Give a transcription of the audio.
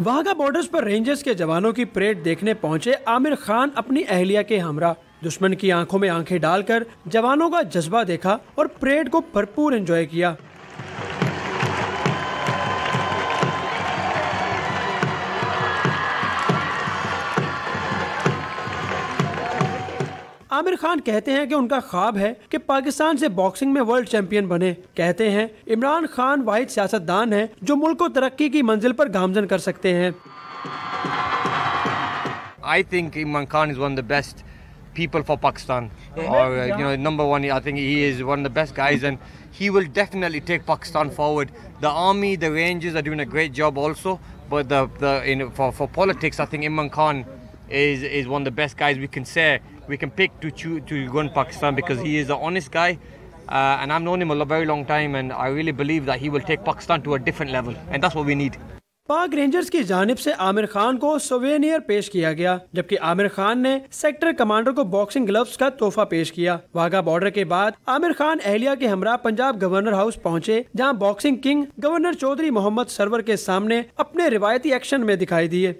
Wagah borders पर rangers के जवानों की परेड देखने पहुंचे आमिर खान अपनी अहलिया के हमरा। दुश्मन की आंखों में आंखें डालकर जवानों का जज्बा देखा और परेड को भरपूर एंजॉय किया। आमिर खान कहते हैं कि उनका ख्वाब है कि पाकिस्तान से बॉक्सिंग में वर्ल्ड चैंपियन बने। कहते हैं इमरान खान वाहिद सियासतदान हैं जो मुल्क को तरक्की की मंजिल पर गामजन कर सकते हैं। I think Imran Khan is one of the best people for Pakistan, or number one. I think he is one of the best guys, and he will definitely take Pakistan forward. The army, the Rangers are doing a great job also, but for politics, I think Imran Khan is one of the best guys we can say we can pick to go in Pakistan, because he is an honest guy, and I've known him a very long time, and I really believe that he will take Pakistan to a different level, and that's what we need. पाक rangers की जानिब से आमिर खान को souvenir पेश किया गया, जबकि आमिर खान ने सेक्टर कमांडर को बॉक्सिंग ग्लव्स का तोहफा पेश किया। वाघा बॉर्डर के बाद आमिर खान अहलिया के हमरा पंजाब गवर्नर हाउस पहुंचे, जहां boxing king governor Chaudhry Mohammad Sarwar के सामने अपने रिवायती एक्शन में दिखाई दिए।